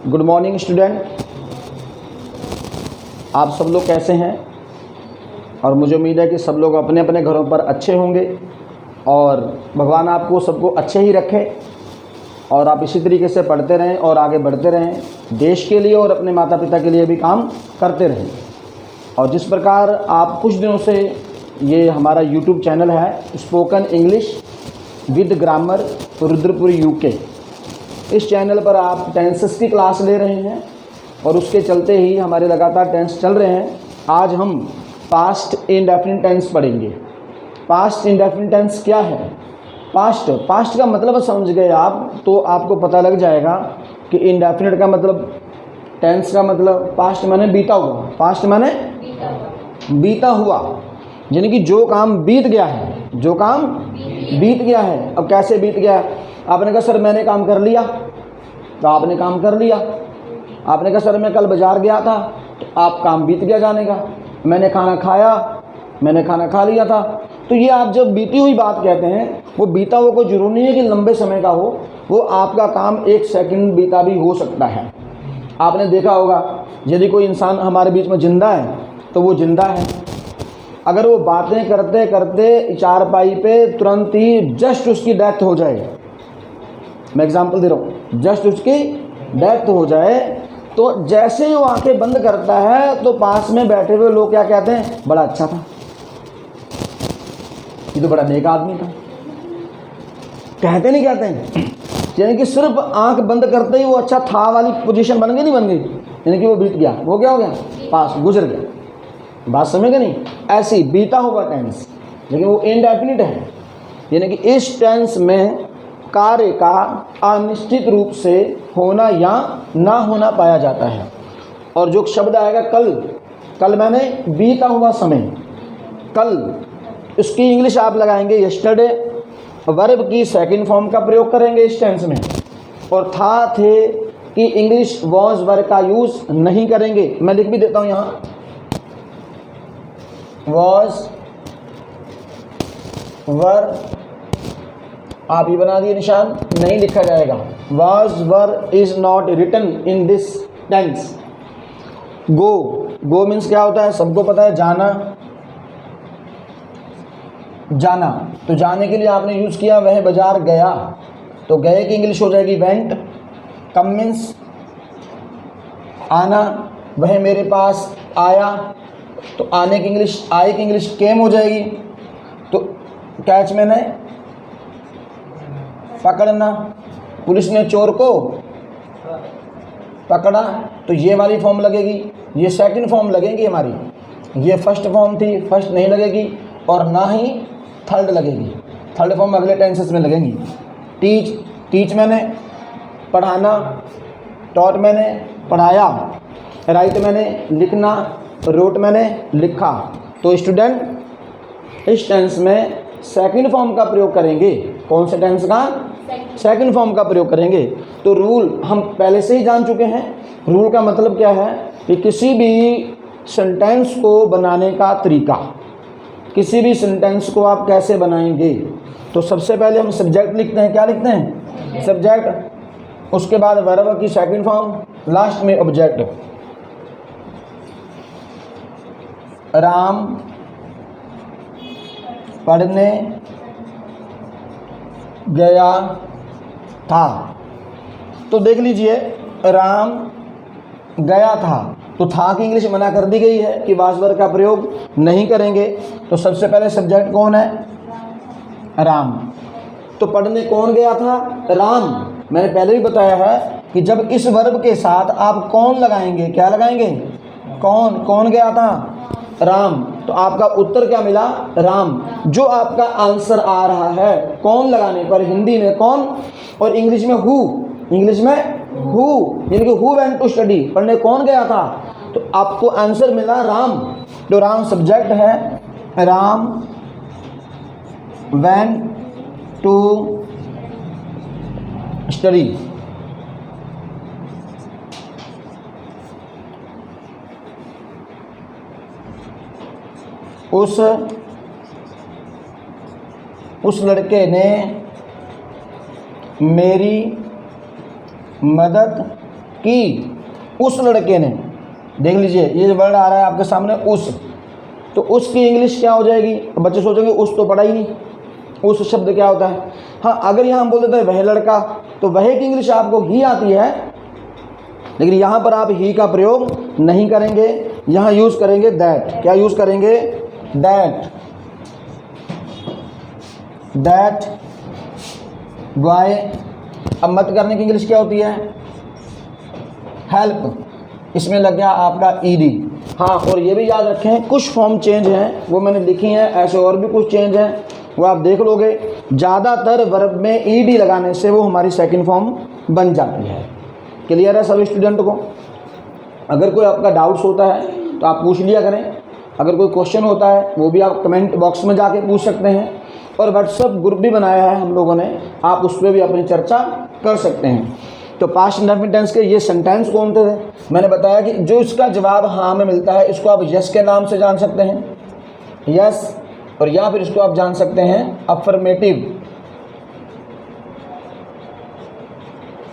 Good morning student, आप सब लोग कैसे हैं? और मुझे उम्मीद है कि सब लोग अपने अपने घरों पर अच्छे होंगे और भगवान आपको सबको अच्छे ही रखे और आप इसी तरीके से पढ़ते रहें और आगे बढ़ते रहें, देश के लिए और अपने माता पिता के लिए भी काम करते रहें। और जिस प्रकार आप कुछ दिनों से ये हमारा यूट्यूब चैनल है spoken English with grammar Rudrapur UK, इस चैनल पर आप टेंसेस की क्लास ले रहे हैं और उसके चलते ही हमारे लगातार टेंस चल रहे हैं। आज हम पास्ट इंडेफिनिट टेंस पढ़ेंगे। पास्ट इंडेफिनिट टेंस क्या है? पास्ट का मतलब समझ गए आप तो आपको पता लग जाएगा कि इंडेफिनिट का मतलब, टेंस का मतलब पास्ट माने बीता हुआ। पास्ट माने बीता हुआ, यानी कि जो काम बीत गया है, जो काम बीत गया है। अब कैसे बीत गया? आपने कहा सर मैंने काम कर लिया, तो आपने काम कर लिया। आपने कहा सर मैं कल बाजार गया था, तो आप काम बीत गया जाने का। मैंने खाना खाया, मैंने खाना खा लिया था। तो ये आप जब बीती हुई बात कहते हैं, वो बीता हुआ कोई जरूरी नहीं है कि लंबे समय का हो, वो आपका काम 1 सेकंड बीता भी हो सकता है। आपने देखा होगा यदि कोई इंसान हमारे बीच में जिंदा है तो वो जिंदा है। अगर वो बातें करते करते चारपाई पे तुरंत ही जस्ट उसकी डेथ हो जाए, मैं एग्जांपल दे रहा हूँ, जस्ट उसकी डेथ हो जाए, तो जैसे ही वो आंखें बंद करता है तो पास में बैठे हुए लोग क्या कहते हैं? बड़ा अच्छा था, ये तो बड़ा नेक आदमी था। कहते नहीं कहते हैं? यानी कि सिर्फ आंख बंद करते ही वो अच्छा था वाली पोजीशन बन गई, नहीं बन गई? यानी कि वो बीत गया, वो क्या हो गया? पास, गुजर गया। बात समझ गए नहीं? ऐसी बीता हुआ टेंस, लेकिन वो इनडेफिनिट है, यानी कि इस टेंस में कार्य का अनिश्चित रूप से होना या ना होना पाया जाता है। और जो शब्द आएगा कल, कल मैंने बीता हुआ समय, कल, उसकी इंग्लिश आप लगाएंगे यस्टरडे। वर्ब की सेकंड फॉर्म का प्रयोग करेंगे इस टेंस में। और था, थे कि इंग्लिश वॉज वर्ब का यूज नहीं करेंगे। मैं लिख भी देता हूं यहाँ, वॉज वर, आप ये बना दिए निशान, नहीं लिखा जाएगा। Was were is not written in this tense. Go, go means क्या होता है? सबको पता है, जाना, जाना। तो जाने के लिए आपने यूज किया वह बाजार गया, तो गए की इंग्लिश हो जाएगी वेंट। कम मीन्स आना, वह मेरे पास आया, तो आने की इंग्लिश, आए की इंग्लिश केम हो जाएगी। तो कैच मैंने पकड़ना, पुलिस ने चोर को पकड़ा, तो ये वाली फॉर्म लगेगी, ये सेकंड फॉर्म लगेगी हमारी। ये फर्स्ट फॉर्म थी, फर्स्ट नहीं लगेगी और ना ही थर्ड लगेगी। थर्ड फॉर्म अगले टेंसेस में लगेंगी। टीच, टीच मैंने पढ़ाना, टॉट मैंने पढ़ाया, राइट मैंने लिखना, रोट मैंने लिखा। तो स्टूडेंट इस टेंस में सेकंड फॉर्म का प्रयोग करेंगे। कौन से टेंस का? सेकंड फॉर्म का प्रयोग करेंगे। तो रूल हम पहले से ही जान चुके हैं। रूल का मतलब क्या है कि किसी भी सेंटेंस को बनाने का तरीका, किसी भी सेंटेंस को आप कैसे बनाएंगे। तो सबसे पहले हम सब्जेक्ट लिखते हैं। क्या लिखते हैं? सब्जेक्ट। उसके बाद वर्ब की सेकंड फॉर्म, लास्ट में ऑब्जेक्ट। राम पढ़ने गया था। तो देख लीजिए, राम गया था, तो था की इंग्लिश मना कर दी गई है कि वाज वर्ब का प्रयोग नहीं करेंगे। तो सबसे पहले सब्जेक्ट कौन है? राम। तो पढ़ने कौन गया था? राम। मैंने पहले भी बताया है कि जब इस वर्ब के साथ आप कौन लगाएंगे, क्या लगाएंगे? कौन, कौन गया था? राम। तो आपका उत्तर क्या मिला? राम। जो आपका आंसर आ रहा है कौन लगाने पर, हिंदी में कौन और इंग्लिश में हु, इंग्लिश में हु, यानी कि हु वेंट टू स्टडी, पढ़ने कौन गया था, तो आपको आंसर मिला राम। तो राम सब्जेक्ट है, राम वेंट टू स्टडी। उस लड़के ने मेरी मदद कि उस लड़के ने, देख लीजिए ये वर्ड आ रहा है आपके सामने उस, तो उसकी इंग्लिश क्या हो जाएगी? बच्चे सोचेंगे उस तो पढ़ा ही नहीं, उस शब्द क्या होता है। हाँ, अगर यहाँ हम बोल देते हैं वह लड़का, तो वह की इंग्लिश आपको ही आती है, लेकिन यहाँ पर आप ही का प्रयोग नहीं करेंगे, यहाँ यूज़ करेंगे दैट। क्या यूज़ करेंगे? दैट। That boy. अब मत करने की इंग्लिश क्या होती है? हेल्प। इसमें लग गया आपका ईडी। हाँ, और ये भी याद रखें कुछ फॉर्म चेंज हैं वो मैंने लिखी हैं, ऐसे और भी कुछ चेंज हैं वो आप देख लोगे। ज़्यादातर वर्ब में ईडी लगाने से वो हमारी सेकंड फॉर्म बन जाती है। क्लियर है सभी स्टूडेंट को? अगर कोई आपका डाउट्स होता है तो आप पूछ लिया करें, अगर कोई क्वेश्चन होता है वो भी आप कमेंट बॉक्स में जाके पूछ सकते हैं, और व्हाट्सएप ग्रुप भी बनाया है हम लोगों ने, आप उस पर भी अपनी चर्चा कर सकते हैं। तो पास्ट इंडेफिनिट टेंस के ये सेंटेंस कौन थे? मैंने बताया कि जो इसका जवाब हाँ में मिलता है इसको आप यस के नाम से जान सकते हैं, यस, और या फिर इसको आप जान सकते हैं अफर्मेटिव।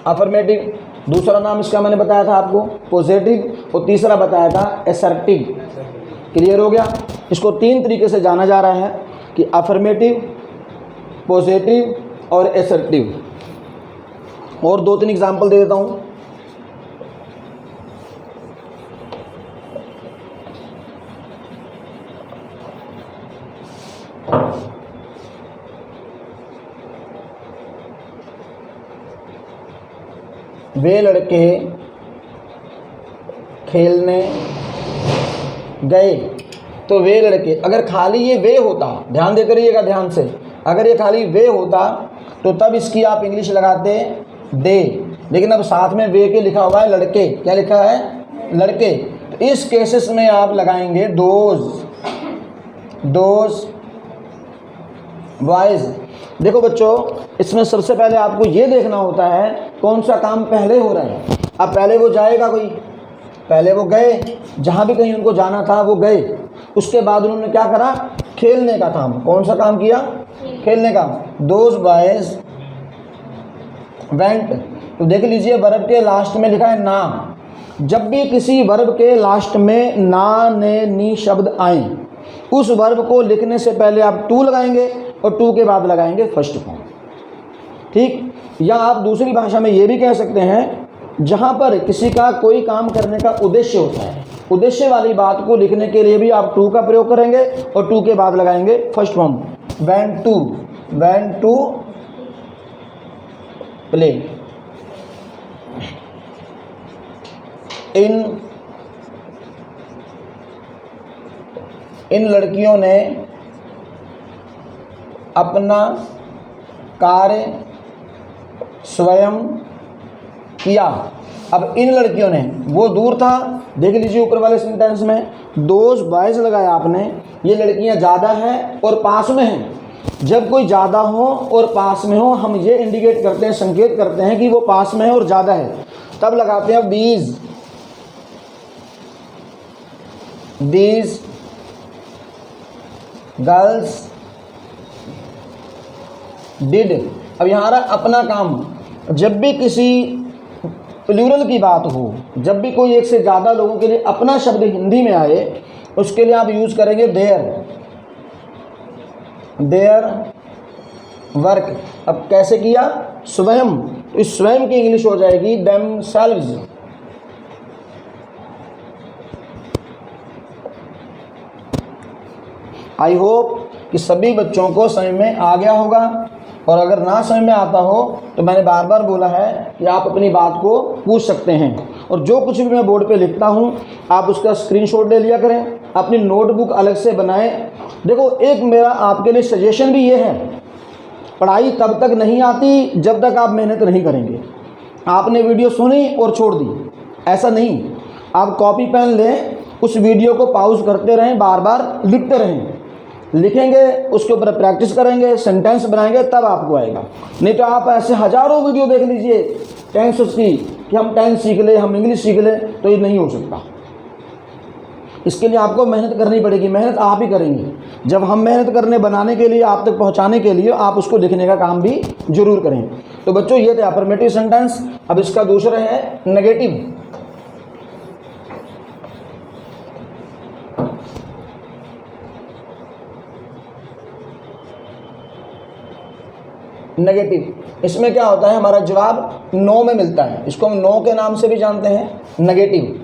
अफर्मेटिव। दूसरा नाम इसका मैंने बताया था आपको पॉजिटिव, और तीसरा बताया था असर्टिव। क्लियर हो गया? इसको 3 तरीके से जाना जा रहा है कि अफर्मेटिव, पॉजिटिव और असर्टिव। और 2-3 एग्जाम्पल दे देता हूँ। वे लड़के खेलने गए। तो वे लड़के, अगर खाली ये वे होता, ध्यान देते रहिएगा ध्यान से, अगर ये खाली वे होता तो तब इसकी आप इंग्लिश लगाते दे, लेकिन अब साथ में वे के लिखा हुआ है लड़के। क्या लिखा है? लड़के। तो इस केसेस में आप लगाएंगे दोज, दोज बॉयज। देखो बच्चों, इसमें सबसे पहले आपको ये देखना होता है कौन सा काम पहले हो रहा है। अब पहले वो जाएगा कोई, पहले वो गए, जहाँ भी कहीं उनको जाना था वो गए, उसके बाद उन्होंने क्या करा? खेलने का काम। कौन सा काम किया? खेलने का। Those boys went. तो देख लीजिए वर्ब के लास्ट में लिखा है ना। जब भी किसी वर्ब के लास्ट में ना, ने, नी शब्द आए, उस वर्ब को लिखने से पहले आप टू लगाएंगे और टू के बाद लगाएंगे फर्स्ट फॉर्म। ठीक? या आप दूसरी भाषा में ये भी कह सकते हैं, जहाँ पर किसी का कोई काम करने का उद्देश्य होता है, उद्देश्य वाली बात को लिखने के लिए भी आप टू का प्रयोग करेंगे और टू के बाद लगाएंगे first form. Went to, went to play. इन लड़कियों ने अपना कार्य स्वयं किया। अब इन लड़कियों ने, वो दूर था, देख लीजिए ऊपर वाले सेंटेंस में दोज बॉयज लगाया आपने। ये लड़कियां ज़्यादा हैं और पास में हैं। जब कोई ज़्यादा हो और पास में हो, हम ये इंडिकेट करते हैं, संकेत करते हैं कि वो पास में है और ज़्यादा है, तब लगाते हैं दीज, दीज गर्ल्स डिड। अब यहाँ आ रहा अपना काम। जब भी किसी प्लूरल की बात हो, जब भी कोई एक से ज़्यादा लोगों के लिए अपना शब्द हिंदी में आए, उसके लिए आप यूज़ करेंगे देयर, देयर वर्क। अब कैसे किया? स्वयं। तो इस स्वयं की इंग्लिश हो जाएगी देमसेल्व्स। आई होप कि सभी बच्चों को समझ में आ गया होगा, और अगर ना समझ में आता हो तो मैंने बार बार बोला है कि आप अपनी बात को पूछ सकते हैं, और जो कुछ भी मैं बोर्ड पे लिखता हूँ आप उसका स्क्रीनशॉट ले लिया करें, अपनी नोटबुक अलग से बनाएं। देखो, एक मेरा आपके लिए सजेशन भी ये है, पढ़ाई तब तक नहीं आती जब तक आप मेहनत नहीं करेंगे। आपने वीडियो सुनी और छोड़ दी, ऐसा नहीं। आप कॉपी पेन लें, उस वीडियो को पॉज करते रहें, बार बार लिखते रहें, लिखेंगे, उसके ऊपर प्रैक्टिस करेंगे, सेंटेंस बनाएंगे, तब आपको आएगा। नहीं तो आप ऐसे हज़ारों वीडियो देख लीजिए टेंस की कि हम टेंस सीख ले, हम इंग्लिश सीख ले, तो ये नहीं हो सकता। इसके लिए आपको मेहनत करनी पड़ेगी, मेहनत आप ही करेंगे। जब हम मेहनत करने बनाने के लिए, आप तक पहुंचाने के लिए, आप उसको लिखने का काम भी जरूर करें। तो बच्चों ये थे अफर्मेटिव सेंटेंस। अब इसका दूसरा है नेगेटिव। नेगेटिव, इसमें क्या होता है, हमारा जवाब नो में मिलता है। इसको हम नो के नाम से भी जानते हैं, नेगेटिव।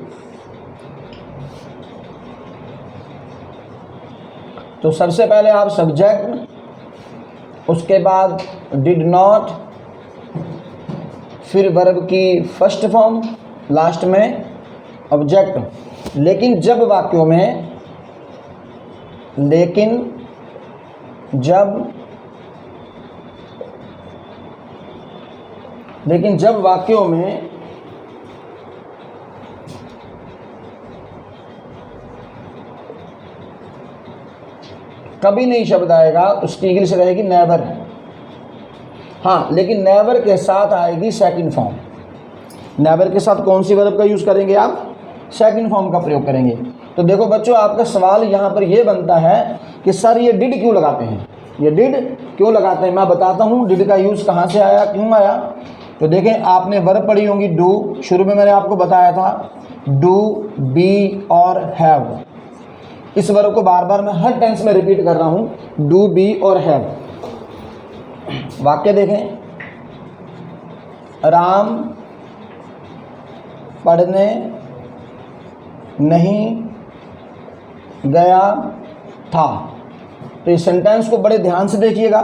तो सबसे पहले आप सब्जेक्ट, उसके बाद डिड नॉट, फिर वर्ब की फर्स्ट फॉर्म, लास्ट में ऑब्जेक्ट। लेकिन जब वाक्यों में, लेकिन जब वाक्यों में कभी नहीं शब्द आएगा, उसकी इंग्लिश रहेगी नेवर। हाँ, लेकिन नेवर के साथ आएगी सेकंड फॉर्म। नेवर के साथ कौन सी वर्ब का यूज़ करेंगे आप? सेकंड फॉर्म का प्रयोग करेंगे। तो देखो बच्चों, आपका सवाल यहाँ पर ये बनता है कि सर ये डिड क्यों लगाते हैं, ये डिड क्यों लगाते हैं। मैं बताता हूँ डिड का यूज़ कहाँ से आया, क्यों आया। तो देखें, आपने वर्ब पढ़ी होंगी डू, शुरू में मैंने आपको बताया था डू, बी और हैव। इस वर्ब को बार बार मैं हर टेंस में रिपीट कर रहा हूँ, डू, बी और हैव। वाक्य देखें, राम पढ़ने नहीं गया था। तो इस सेंटेंस को बड़े ध्यान से देखिएगा।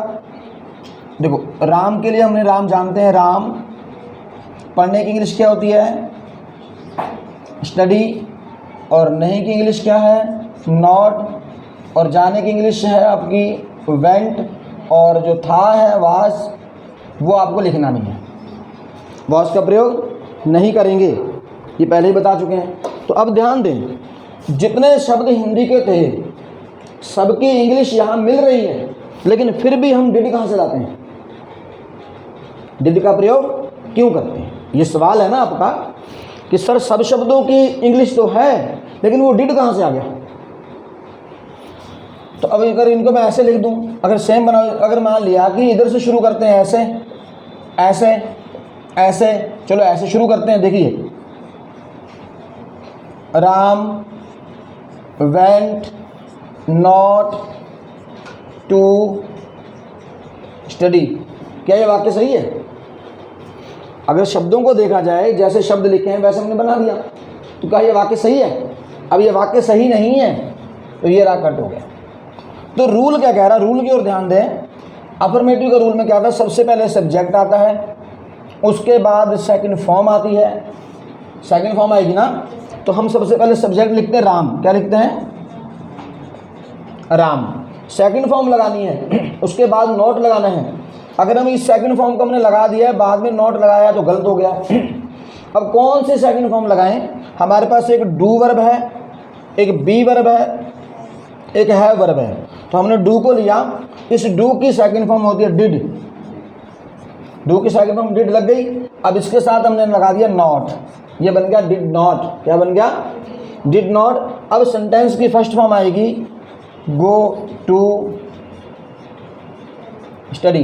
देखो, राम के लिए हमने राम जानते हैं, राम। पढ़ने की इंग्लिश क्या होती है? स्टडी। और नहीं की इंग्लिश क्या है? नॉट। और जाने की इंग्लिश है आपकी वेंट। और जो था है वाज, वो आपको लिखना नहीं है, वाज का प्रयोग नहीं करेंगे, ये पहले ही बता चुके हैं। तो अब ध्यान दें, जितने शब्द हिंदी के थे सबकी इंग्लिश यहाँ मिल रही है, लेकिन फिर भी हम डिड कहाँ से लाते हैं, डिड का प्रयोग क्यों करते हैं? ये सवाल है ना आपका कि सर सब शब्दों की इंग्लिश तो है, लेकिन वो डिड कहाँ से आ गया। तो अब अगर इनको मैं ऐसे लिख दूं, अगर सेम बना, अगर मान लिया कि इधर से शुरू करते हैं, ऐसे ऐसे ऐसे, चलो ऐसे शुरू करते हैं। देखिए, Ram went not to study. क्या ये वाक्य सही है? अगर शब्दों को देखा जाए, जैसे शब्द लिखे हैं वैसे हमने बना दिया, तो क्या ये वाक्य सही है? अब ये वाक्य सही नहीं है, तो ये राह कट हो गया। तो रूल क्या कह रहा है, रूल की ओर ध्यान दें। अफर्मेटिव का रूल में क्या था, सबसे पहले सब्जेक्ट आता है, उसके बाद सेकंड फॉर्म आती है। सेकंड फॉर्म आएगी ना, तो हम सबसे पहले सब्जेक्ट लिखते हैं राम। क्या लिखते हैं? राम। सेकंड फॉर्म लगानी है, उसके बाद नॉट लगाना है। अगर हम इस सेकंड फॉर्म को हमने लगा दिया है, बाद में नॉट लगाया तो गलत हो गया। अब कौन से सेकंड फॉर्म लगाएं? हमारे पास एक डू वर्ब है, एक बी वर्ब है, एक है वर्ब है। तो हमने डू को लिया, इस डू की सेकंड फॉर्म होती है डिड। डू की सेकंड फॉर्म डिड लग गई। अब इसके साथ हमने लगा दिया नॉट, ये बन गया डिड नॉट। क्या बन गया? Did not. अब सेंटेंस की फर्स्ट फॉर्म आएगी गो टू स्टडी।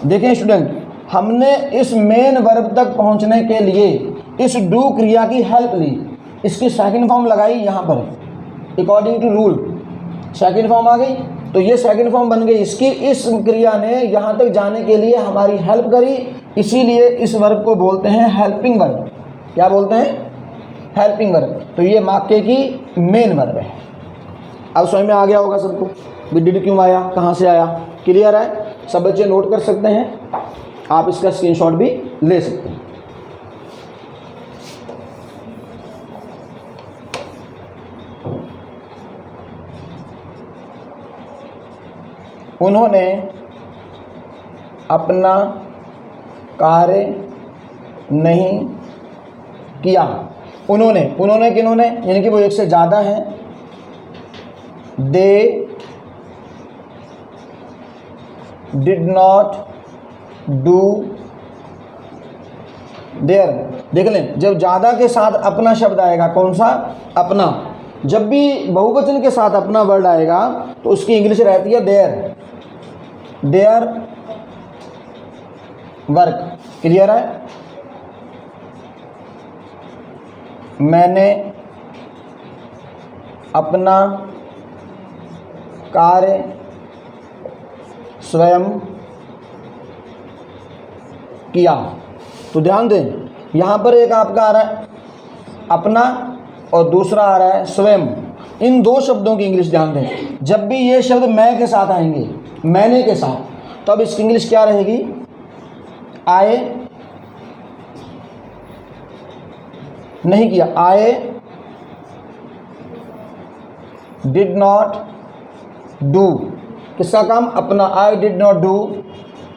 देखें स्टूडेंट, हमने इस मेन वर्ब तक पहुंचने के लिए इस डू क्रिया की हेल्प ली, इसकी सेकंड फॉर्म लगाई यहाँ पर according to rule. Second form आ गई, तो ये सेकंड फॉर्म बन गई इसकी। इस क्रिया ने यहाँ तक जाने के लिए हमारी हेल्प करी, इसीलिए इस वर्ब को बोलते हैं हेल्पिंग वर्ब। क्या बोलते हैं? Helping verb. तो ये वाक्य की मेन वर्ब है। अब समझ में आ गया होगा सबको भी डिड क्यों आया, कहाँ से आया। क्लियर है? सब बच्चे नोट कर सकते हैं, आप इसका स्क्रीनशॉट भी ले सकते हैं। उन्होंने अपना कार्य नहीं किया। उन्होंने किन्होंने, यानी कि वो एक से ज़्यादा हैं। They did not do their. देख लें, जब ज़्यादा के साथ अपना शब्द आएगा, कौन सा? अपना, जब भी बहुवचन के साथ अपना वर्ड आएगा तो उसकी इंग्लिश रहती है देयर, देयर वर्क। क्लियर है? मैंने अपना कार्य स्वयं किया। तो ध्यान दें, यहाँ पर एक आपका आ रहा है अपना और दूसरा आ रहा है स्वयं। इन दो शब्दों की इंग्लिश ध्यान दें। जब भी ये शब्द मैं के साथ आएंगे, मैंने के साथ, तब इसकी इंग्लिश क्या रहेगी? आई नहीं किया, आई डिड नॉट डू। किसका काम? अपना। I did not do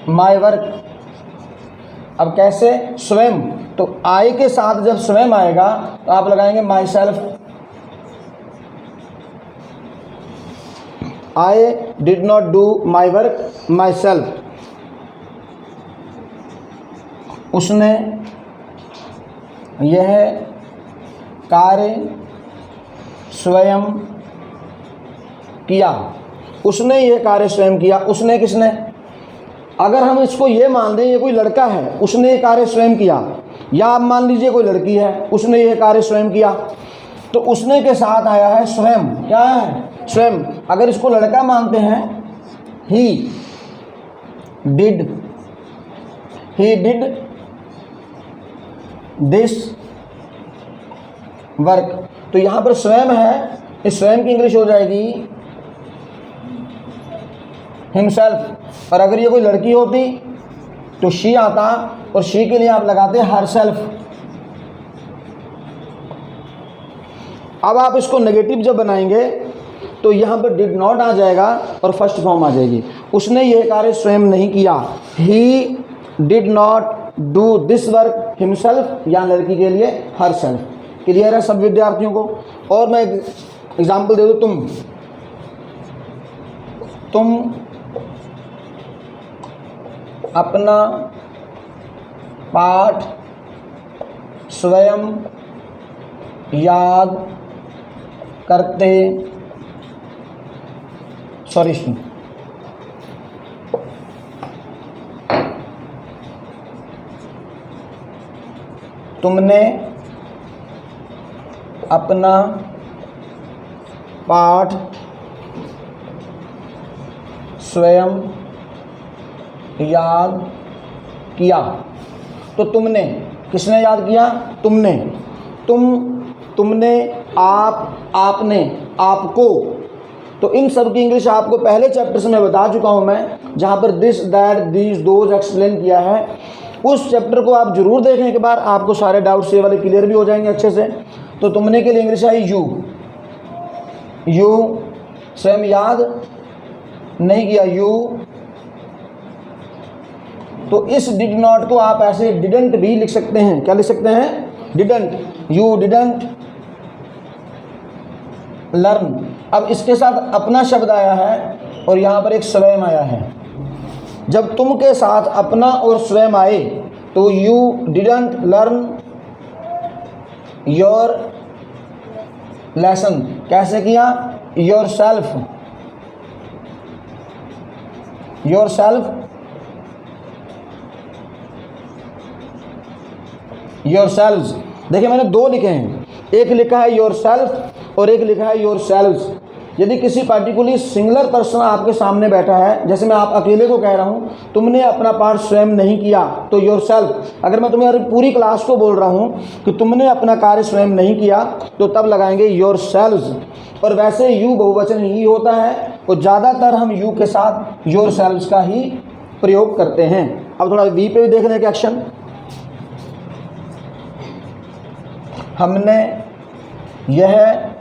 my work. अब कैसे? स्वयं। तो आई के साथ जब स्वयं आएगा तो आप लगाएंगे my self. I did not do my work my self. उसने यह कार्य स्वयं किया। उसने यह कार्य स्वयं किया। उसने किसने? अगर हम इसको ये मान दें ये कोई लड़का है, उसने ये कार्य स्वयं किया, या आप मान लीजिए कोई लड़की है, उसने ये कार्य स्वयं किया, तो उसने के साथ आया है स्वयं। क्या है? स्वयं। अगर इसको लड़का मानते हैं, ही डिड दिस वर्क। तो यहाँ पर स्वयं है, इस स्वयं की इंग्लिश हो जाएगी हिमसेल्फ। और अगर ये कोई लड़की होती तो शी आता, और शी के लिए आप लगाते हर सेल्फ। अब आप इसको नेगेटिव जब बनाएंगे तो यहाँ पर डिड नॉट आ जाएगा और फर्स्ट फॉर्म आ जाएगी। उसने यह कार्य स्वयं नहीं किया। He did not do this work himself, या लड़की के लिए हर सेल्फ। क्लियर है सब विद्यार्थियों को? और मैं एग्जाम्पल दे दूँ, तुम अपना पाठ स्वयं याद करते, तुमने अपना पाठ स्वयं याद किया। तो तुमने, किसने याद किया? तुमने। तुमने, आप, आपने, आपको। तो इन सब की इंग्लिश आपको पहले चैप्टर्स में बता चुका हूं मैं, जहां पर this, that, these, those explain किया है। उस चैप्टर को आप जरूर देखें के बाद आपको सारे डाउट्स ये वाले क्लियर भी हो जाएंगे अच्छे से। तो तुमने के लिए इंग्लिश आई यू स्वयं याद नहीं किया, यू। तो इस डिड नॉट को आप ऐसे डिडंट भी लिख सकते हैं। क्या लिख सकते हैं? डिडंट। You didn't learn. अब इसके साथ अपना शब्द आया है और यहाँ पर एक स्वयं आया है। जब तुम के साथ अपना और स्वयं आए तो you didn't learn your lesson. कैसे किया? Your self. Your self, your selves. देखिए मैंने दो लिखे हैं, एक लिखा है योर सेल्फ और एक लिखा है योर सेल्व्स। यदि किसी पार्टिकुलर सिंगुलर पर्सन आपके सामने बैठा है, जैसे मैं आप अकेले को कह रहा हूँ, तुमने अपना पाठ स्वयं नहीं किया, तो योर सेल्फ। अगर मैं तुम्हें पूरी क्लास को बोल रहा हूँ कि तुमने अपना कार्य स्वयं नहीं किया, तो तब लगाएंगे योर सेल्व्स। और वैसे यू बहुवचन ही होता है, और ज़्यादातर हम यू के साथ योर सेल्व्स का ही प्रयोग करते हैं। अब थोड़ा वी पे भी देख लें कि एक्शन। हमने यह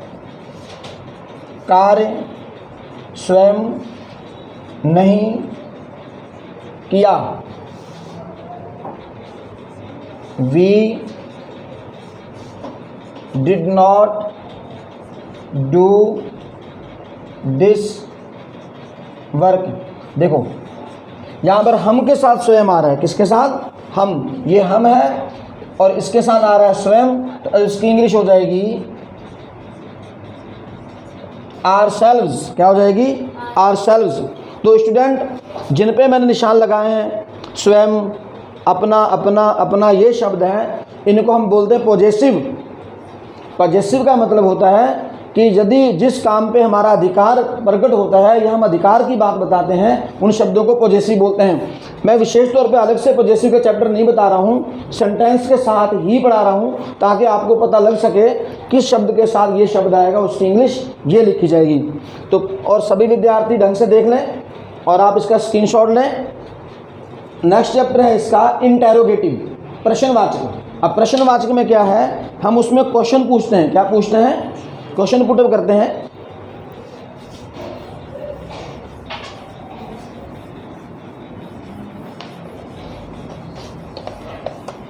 कार्य स्वयं नहीं किया। We did not do this work. देखो यहाँ पर हम के साथ स्वयं आ रहा है। किसके साथ? हम। ये हम है और इसके साथ आ रहा है स्वयं, तो इसकी इंग्लिश हो जाएगी ourselves, क्या हो जाएगी? ourselves। तो स्टूडेंट जिन पे मैंने निशान लगाए हैं, स्वयं, अपना, अपना, अपना, ये शब्द हैं, इनको हम बोलते हैं पॉजेसिव। पॉजेसिव का मतलब होता है कि यदि जिस काम पे हमारा अधिकार प्रकट होता है या हम अधिकार की बात बताते हैं, उन शब्दों को पॉजेसिव बोलते हैं। मैं विशेष तौर पे अलग से पॉजेसिव का चैप्टर नहीं बता रहा हूँ, सेंटेंस के साथ ही पढ़ा रहा हूँ, ताकि आपको पता लग सके किस शब्द के साथ ये शब्द आएगा, उसकी इंग्लिश ये लिखी जाएगी। तो और सभी विद्यार्थी ढंग से देख लें और आप इसका स्क्रीनशॉट लें। नेक्स्ट चैप्टर है इसका इंटेरोगेटिव, प्रश्नवाचक। अब प्रश्नवाचक में क्या है, हम उसमें क्वेश्चन पूछते हैं। क्या पूछते हैं? क्वेश्चन पुटअप करते हैं।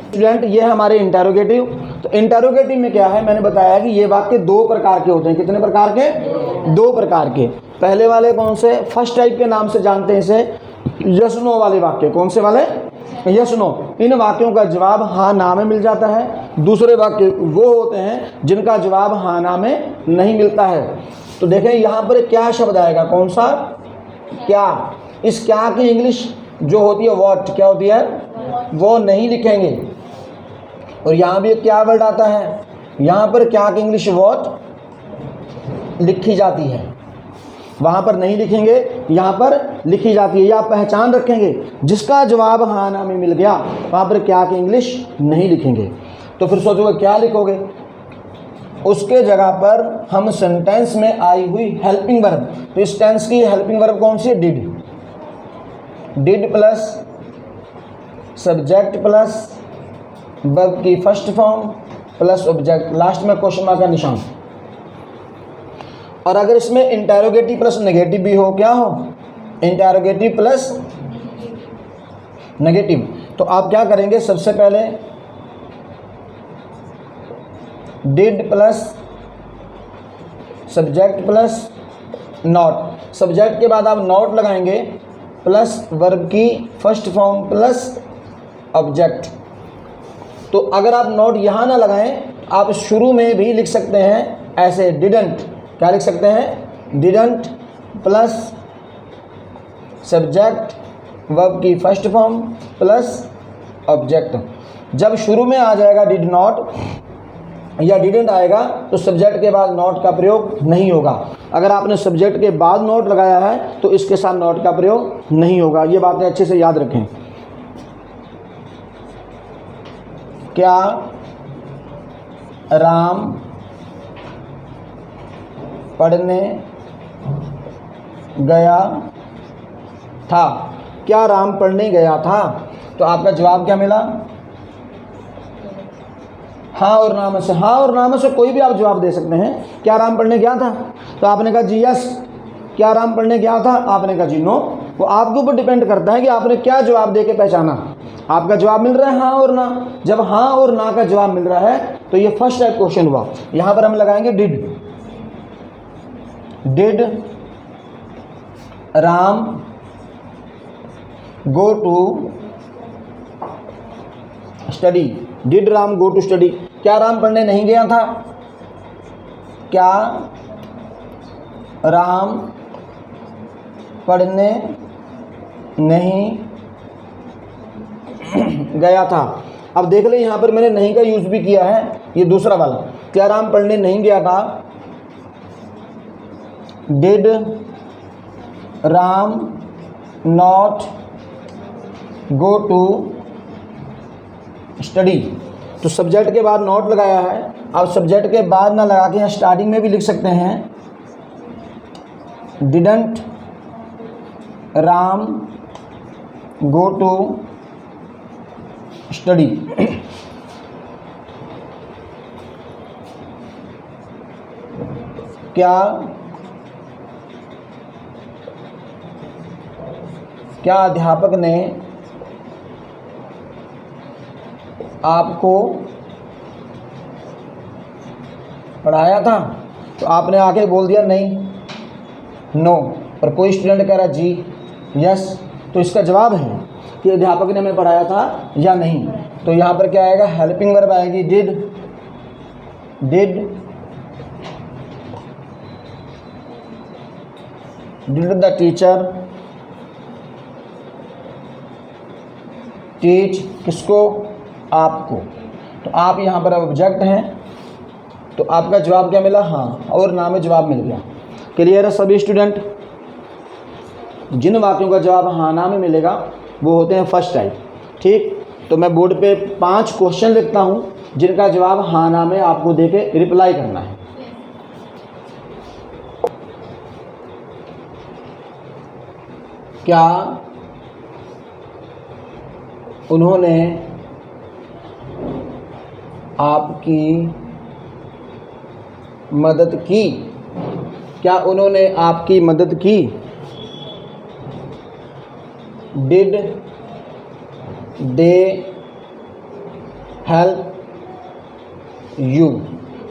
स्टूडेंट ये है हमारे इंटेरोगेटिव। तो इंटेरोगेटिव में क्या है, मैंने बताया कि ये वाक्य दो प्रकार के होते हैं। कितने प्रकार के? दो प्रकार के। पहले वाले कौन से? फर्स्ट टाइप के नाम से जानते हैं इसे, यस नो वाले वाक्य। कौन से वाले? Yes no. इन वाक्यों का जवाब हाँ ना में मिल जाता है। दूसरे वाक्य वो होते हैं जिनका जवाब हाँ ना में नहीं मिलता है। तो देखें यहाँ पर क्या शब्द आएगा, कौन सा? क्या। इस क्या की इंग्लिश जो होती है व्हाट, क्या होती है? वो नहीं लिखेंगे। और यहाँ भी क्या वर्ड आता है, यहाँ पर क्या की इंग्लिश व्हाट लिखी जाती है, वहाँ पर नहीं लिखेंगे, यहाँ पर लिखी जाती है। या आप पहचान रखेंगे, जिसका जवाब हाँ ना में मिल गया वहाँ पर क्या की इंग्लिश नहीं लिखेंगे। तो फिर सोचोगे क्या लिखोगे? उसके जगह पर हम सेंटेंस में आई हुई हेल्पिंग वर्ब, तो इस टेंस की हेल्पिंग वर्ब कौन सी है? Did. Did plus subject plus verb की first form plus object, last में क्वेश्चन मार्क का निशान। और अगर इसमें इंटेरोगेटिव प्लस नेगेटिव भी हो, क्या हो? Interrogative plus negative. तो आप क्या करेंगे, सबसे पहले did plus subject plus not, subject के बाद आप नॉट लगाएंगे प्लस वर्ब की फर्स्ट फॉर्म प्लस ऑब्जेक्ट। तो अगर आप नॉट यहाँ ना लगाएं, आप शुरू में भी लिख सकते हैं ऐसे, डिडंट। क्या लिख सकते हैं? डिडंट प्लस सब्जेक्ट वर्ब की फर्स्ट फॉर्म प्लस ऑब्जेक्ट। जब शुरू में आ जाएगा डिड नॉट या डिडंट आएगा तो सब्जेक्ट के बाद नॉट का प्रयोग नहीं होगा। अगर आपने सब्जेक्ट के बाद नॉट लगाया है तो इसके साथ नॉट का प्रयोग नहीं होगा। ये बातें अच्छे से याद रखें। क्या राम पढ़ने गया था? क्या राम पढ़ने गया था? तो आपका जवाब क्या मिला? हाँ और ना में से। हाँ और ना में से कोई भी आप जवाब दे सकते हैं। क्या राम पढ़ने गया था? तो आपने कहा जी यस। क्या राम पढ़ने गया था? आपने कहा जी नो। वो आपके ऊपर डिपेंड करता है कि आपने क्या जवाब दे के पहचाना। आपका जवाब मिल रहा है हाँ और ना। जब हाँ और ना का जवाब मिल रहा है तो ये फर्स्ट टाइप क्वेश्चन हुआ। यहाँ पर हम लगाएंगे did. Did Ram go to study? Did Ram go to study? क्या राम पढ़ने नहीं गया था? क्या राम पढ़ने नहीं गया था? अब देख ले यहाँ पर मैंने नहीं का यूज भी किया है, ये दूसरा वाला। क्या राम पढ़ने नहीं गया था? Did Ram not go to study? तो सब्जेक्ट के बाद नॉट लगाया है। अब सब्जेक्ट के बाद ना लगा के यहाँ स्टार्टिंग में भी लिख सकते हैं didn't Ram go to study. क्या अध्यापक ने आपको पढ़ाया था? तो आपने आके बोल दिया नहीं, नो। और कोई स्टूडेंट कह रहा जी यस, तो इसका जवाब है कि अध्यापक ने हमें पढ़ाया था या नहीं। तो यहाँ पर क्या आएगा? हेल्पिंग वर्ब आएगी did. Did did the teacher teach किसको, आपको। तो आप यहाँ पर ऑब्जेक्ट हैं, तो आपका जवाब क्या मिला, हाँ, और ना में जवाब मिल गया। क्लियर है सभी स्टूडेंट? जिन वाक्यों का जवाब हाँ ना में मिलेगा वो होते हैं फर्स्ट टाइप। ठीक, तो मैं बोर्ड पे 5 क्वेश्चन लिखता हूँ जिनका जवाब हाँ ना में आपको देके रिप्लाई करना है। क्या उन्होंने आपकी मदद की, क्या उन्होंने आपकी मदद की। डिड दे हेल्प यू,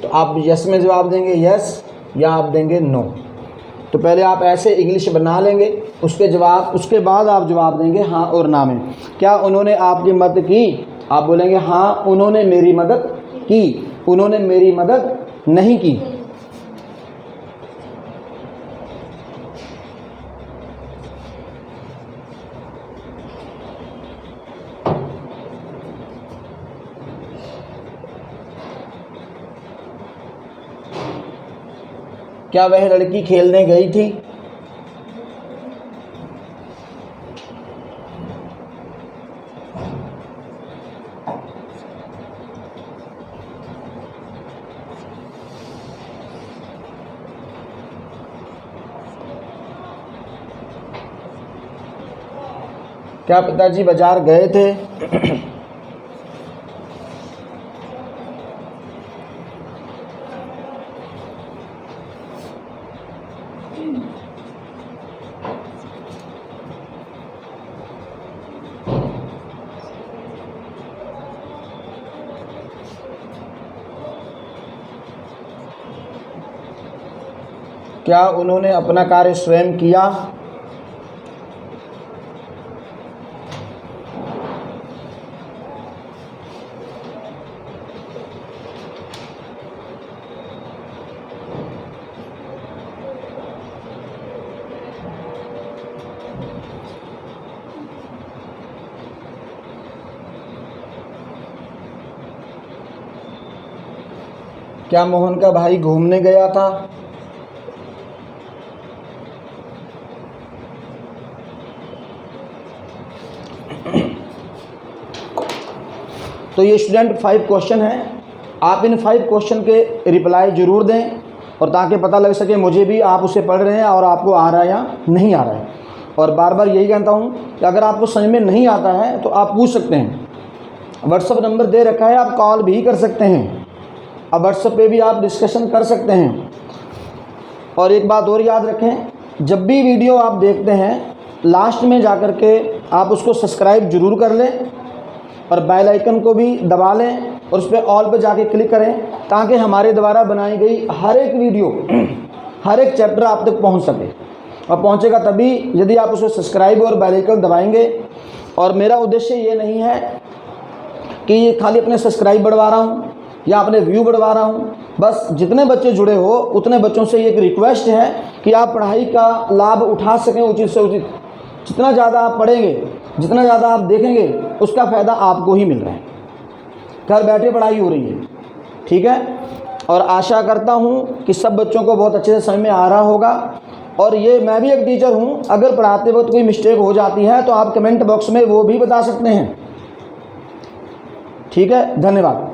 तो आप यस में जवाब देंगे यस, या आप देंगे नो। तो पहले आप ऐसे इंग्लिश बना लेंगे, उसके बाद आप जवाब देंगे हाँ और ना में। क्या उन्होंने आपकी मदद की, आप बोलेंगे हाँ उन्होंने मेरी मदद की, उन्होंने मेरी मदद नहीं की। क्या वह लड़की खेलने गई थी। क्या पिताजी बाजार गए थे। क्या उन्होंने अपना कार्य स्वयं किया। क्या मोहन का भाई घूमने गया था। तो ये स्टूडेंट 5 क्वेश्चन हैं, आप इन 5 क्वेश्चन के रिप्लाई ज़रूर दें, और ताकि पता लग सके मुझे भी आप उसे पढ़ रहे हैं और आपको आ रहा है या नहीं आ रहा है। और बार बार यही कहता हूँ कि अगर आपको समझ में नहीं आता है तो आप पूछ सकते हैं, व्हाट्सअप नंबर दे रखा है, आप कॉल भी कर सकते हैं, अब व्हाट्सअप पे भी आप डिस्कशन कर सकते हैं। और एक बात और याद रखें, जब भी वीडियो आप देखते हैं लास्ट में जा कर के आप उसको सब्सक्राइब ज़रूर कर लें और बेल आइकन को भी दबा लें और उस पर ऑल पे जाके क्लिक करें, ताकि हमारे द्वारा बनाई गई हर एक वीडियो, हर एक चैप्टर आप तक पहुंच सके। और पहुंचेगा तभी यदि आप उसे सब्सक्राइब और बेल आइकन दबाएंगे। और मेरा उद्देश्य ये नहीं है कि ये खाली अपने सब्सक्राइब बढ़वा रहा हूँ या अपने व्यू बढ़वा रहा हूँ, बस जितने बच्चे जुड़े हो उतने बच्चों से एक रिक्वेस्ट है कि आप पढ़ाई का लाभ उठा सकें उचित से उचित। जितना ज़्यादा आप पढ़ेंगे, जितना ज़्यादा आप देखेंगे, उसका फ़ायदा आपको ही मिल रहा है। घर बैठे पढ़ाई हो रही है, ठीक है। और आशा करता हूँ कि सब बच्चों को बहुत अच्छे से समझ में आ रहा होगा। और ये मैं भी एक टीचर हूँ, अगर पढ़ाते वक्त कोई मिस्टेक हो जाती है तो आप कमेंट बॉक्स में वो भी बता सकते हैं, ठीक है। धन्यवाद।